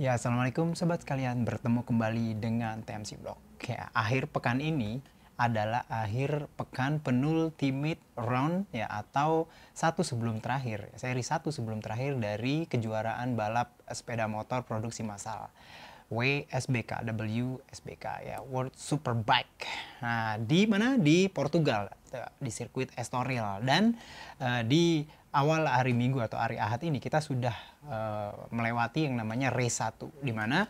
Ya, assalamualaikum sobat sekalian. Bertemu kembali dengan TMC Blog. Ya, akhir pekan ini adalah akhir pekan penultimate round ya atau satu sebelum terakhir, seri satu sebelum terakhir dari kejuaraan balap sepeda motor produksi massal. WSBK ya, World Superbike. Nah, di mana? Di Portugal, di sirkuit Estoril. Dan di awal hari Minggu atau hari Ahad ini kita sudah melewati yang namanya race 1, di mana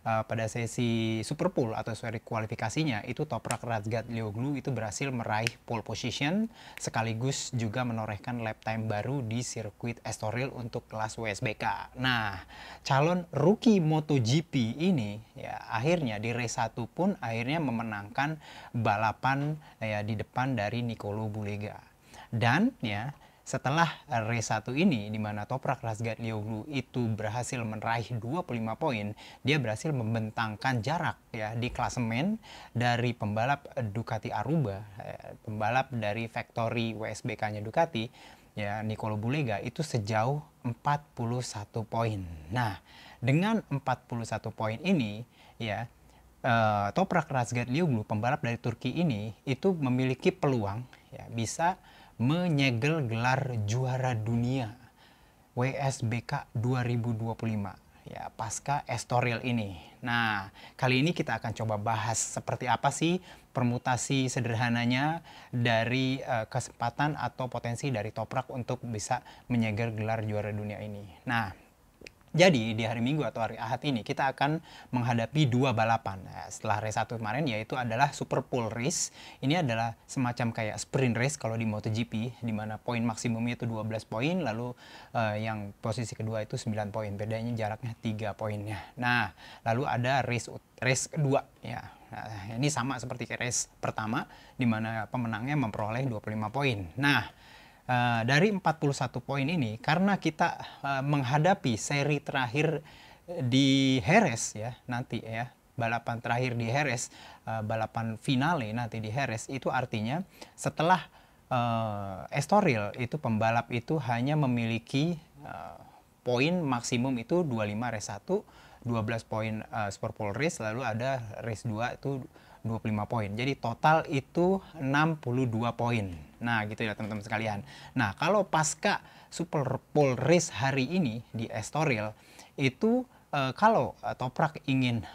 pada sesi Superpool atau seri kualifikasinya itu Toprak Razgatlioglu itu berhasil meraih pole position sekaligus juga menorehkan lap time baru di sirkuit Estoril untuk kelas WSBK. Nah, calon rookie MotoGP ini ya akhirnya di race 1 pun akhirnya memenangkan balapan ya di depan dari Nicolo Bulega. Dan ya setelah race 1 ini, di mana Toprak Razgatlioglu itu berhasil meraih 25 poin, dia berhasil membentangkan jarak ya di klasemen dari pembalap Ducati Aruba, pembalap dari factory WSBK-nya Ducati, ya Nicolo Bulega itu sejauh 41 poin. Nah, dengan 41 poin ini, ya Toprak Razgatlioglu, pembalap dari Turki ini, itu memiliki peluang ya bisa menyegel gelar juara dunia WSBK 2025 ya pasca Estoril ini. Nah, kali ini kita akan coba bahas seperti apa sih permutasi sederhananya dari kesempatan atau potensi dari Toprak untuk bisa menyegel gelar juara dunia ini. Nah, jadi di hari Minggu atau hari Ahad ini kita akan menghadapi dua balapan. Nah, setelah race 1 kemarin yaitu adalah Super Pole Race. Ini adalah semacam kayak sprint race kalau di MotoGP, di mana poin maksimumnya itu 12 poin, lalu yang posisi kedua itu 9 poin. Bedanya jaraknya 3 poinnya. Nah, lalu ada race kedua ya. Nah, ini sama seperti race pertama di mana pemenangnya memperoleh 25 poin. Nah, dari 41 poin ini karena kita menghadapi seri terakhir di Jerez ya nanti ya, balapan terakhir di Jerez, balapan finale nanti di Jerez, itu artinya setelah Estoril itu pembalap itu hanya memiliki poin maksimum itu 25 race 1, 12 poin Super Pole Race, lalu ada race 2 itu 25 poin. Jadi total itu 62 poin. Nah, gitu ya teman-teman sekalian. Nah, kalau pasca Super Pole Race hari ini di Estoril itu kalau Toprak ingin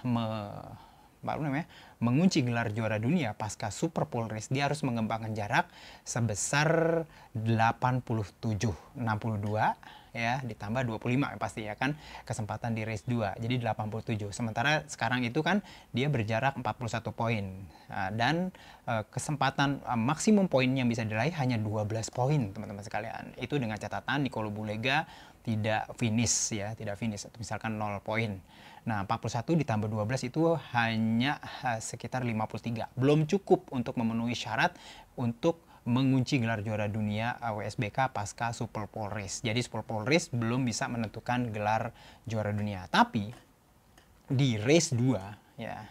mengunci gelar juara dunia pasca Super Pole Race, dia harus mengembangkan jarak sebesar 87, 62 ya ditambah 25 pasti ya kan kesempatan di race 2, jadi 87. Sementara sekarang itu kan dia berjarak 41 poin. Dan kesempatan maksimum poin yang bisa diraih hanya 12 poin teman-teman sekalian. Itu dengan catatan Nicolo Bulega tidak finish ya, tidak finish atau misalkan 0 poin. Nah, 41 ditambah 12 itu hanya sekitar 53. Belum cukup untuk memenuhi syarat untuk mengunci gelar juara dunia WSBK pasca Super Pole Race. Jadi Super Pole Race belum bisa menentukan gelar juara dunia. Tapi di race 2 ya,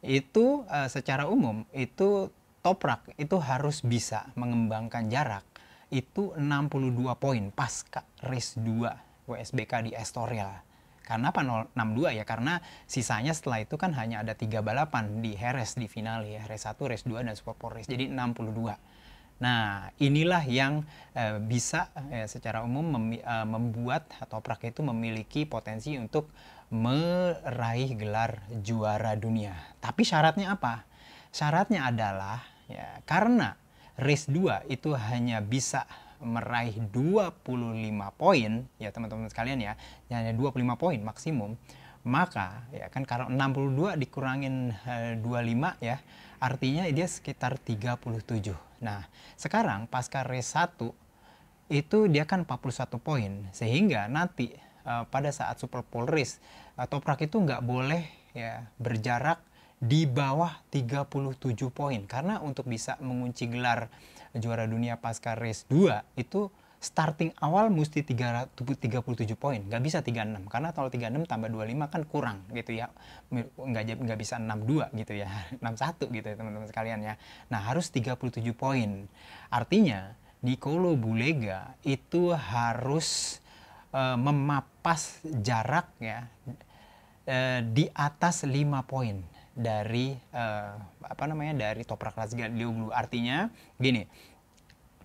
itu secara umum itu Toprak itu harus bisa mengembangkan jarak itu 62 poin pasca race 2 WSBK di Estoril. Karena apa 62 ya? Karena sisanya setelah itu kan hanya ada 3 balapan di Jerez di final ya. Race 1, race 2, dan Super Pole Race. Jadi 62. Nah, inilah yang bisa secara umum membuat Toprak itu memiliki potensi untuk meraih gelar juara dunia. Tapi syaratnya apa? Syaratnya adalah ya karena race 2 itu hanya bisa meraih 25 poin ya teman-teman sekalian ya, hanya 25 poin maksimum. Maka ya kan kalau 62 dikurangin 25 ya, artinya dia sekitar 37. Nah, sekarang pasca race 1 itu dia kan 41 poin, sehingga nanti pada saat Super Pole Race Toprak itu nggak boleh ya berjarak di bawah 37 poin, karena untuk bisa mengunci gelar juara dunia pasca race 2 itu starting awal mesti 37 poin, nggak bisa 36, karena kalau 36 tambah 25 kan kurang gitu ya, nggak bisa 62 gitu ya, 61 gitu ya teman-teman sekalian ya. Nah, harus 37 poin, artinya Nicolo Bulega itu harus memapas jarak ya di atas 5 poin dari dari Toprak Razgatlioglu. Artinya gini,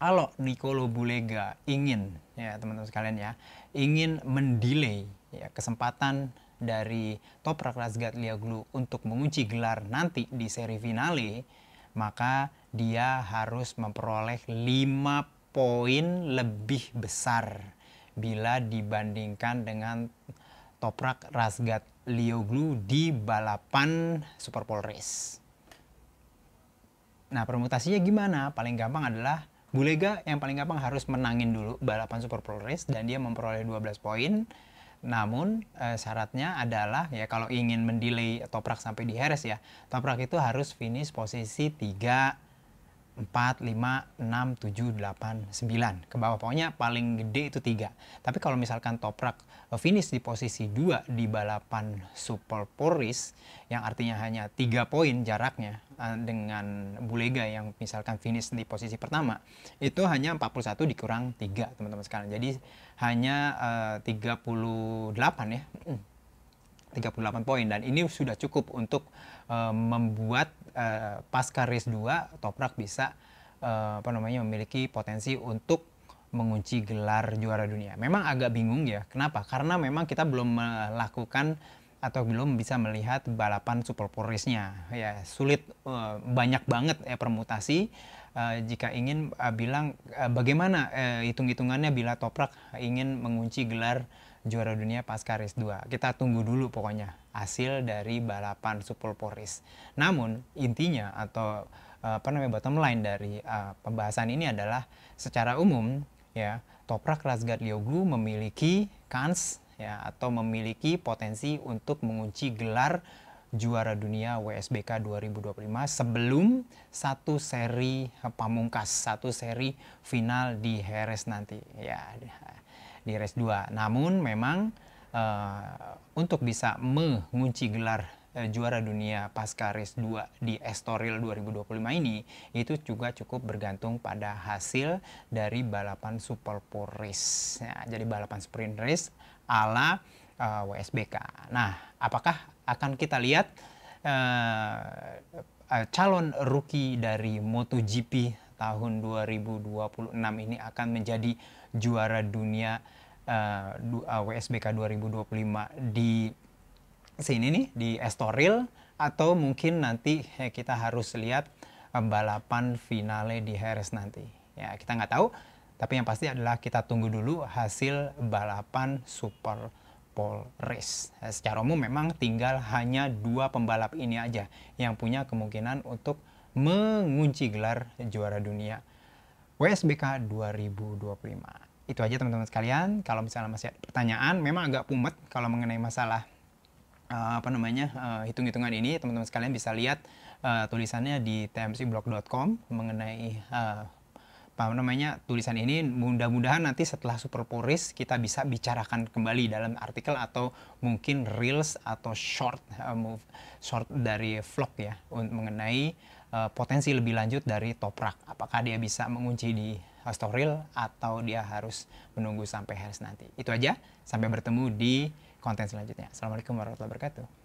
kalau Nicolo Bulega ingin, ya teman-teman sekalian ya, ingin mendelay ya kesempatan dari Toprak Razgatlioglu untuk mengunci gelar nanti di seri finale, maka dia harus memperoleh 5 poin lebih besar bila dibandingkan dengan Toprak Razgatlioglu di balapan Superpole Race. Nah, permutasinya gimana? Paling gampang adalah Bulega yang paling gampang harus menangin dulu balapan Superpole Race dan dia memperoleh 12 poin. Namun syaratnya adalah ya kalau ingin mendelay Toprak sampai di Jerez ya, Toprak itu harus finish posisi 3, 4, 5, 6, 7, 8, 9 ke bawah. Pokoknya paling gede itu 3. Tapi kalau misalkan Toprak finish di posisi 2 di balapan Superpole Race, yang artinya hanya 3 poin jaraknya dengan Bulega yang misalkan finish di posisi pertama, itu hanya 41 dikurang 3 teman-teman sekalian. Jadi hanya 38 ya. 38 poin, dan ini sudah cukup untuk membuat pasca race 2 Toprak bisa memiliki potensi untuk mengunci gelar juara dunia. Memang agak bingung ya. Kenapa? Karena memang kita belum melakukan atau belum bisa melihat balapan Superpole Race-nya. Ya, sulit, banyak banget permutasi. Jika ingin bilang bagaimana hitung-hitungannya bila Toprak ingin mengunci gelar juara dunia pasca race 2. Kita tunggu dulu pokoknya hasil dari balapan Superpole Race. Namun intinya atau bottom line dari pembahasan ini adalah secara umum ya, Toprak Razgatlioglu memiliki kans ya atau memiliki potensi untuk mengunci gelar juara dunia WSBK 2025 sebelum satu seri pamungkas, satu seri final di Jerez nanti ya, di race 2. Namun memang untuk bisa mengunci gelar juara dunia pasca race 2 di Estoril 2025 ini, itu juga cukup bergantung pada hasil dari balapan Superpole Race. Ya, jadi balapan sprint race ala WSBK. Nah, apakah akan kita lihat calon rookie dari MotoGP tahun 2026 ini akan menjadi juara dunia WSBK 2025 di sini nih, di Estoril, atau mungkin nanti kita harus lihat balapan finale di Jerez nanti. Ya, kita nggak tahu, tapi yang pasti adalah kita tunggu dulu hasil balapan Superpole Race. Secara umum memang tinggal hanya 2 pembalap ini aja yang punya kemungkinan untuk mengunci gelar juara dunia WSBK 2025. Itu aja teman-teman sekalian. Kalau misalnya masih ada pertanyaan, memang agak pumet kalau mengenai masalah hitung-hitungan ini, teman-teman sekalian bisa lihat tulisannya di tmcblog.com mengenai tulisan ini. Mudah-mudahan nanti setelah Superpole Race kita bisa bicarakan kembali dalam artikel atau mungkin reels atau short dari vlog ya, mengenai potensi lebih lanjut dari Toprak. Apakah dia bisa mengunci di Estoril atau dia harus menunggu sampai Jerez nanti. Itu aja, sampai bertemu di konten selanjutnya. Assalamualaikum warahmatullahi wabarakatuh.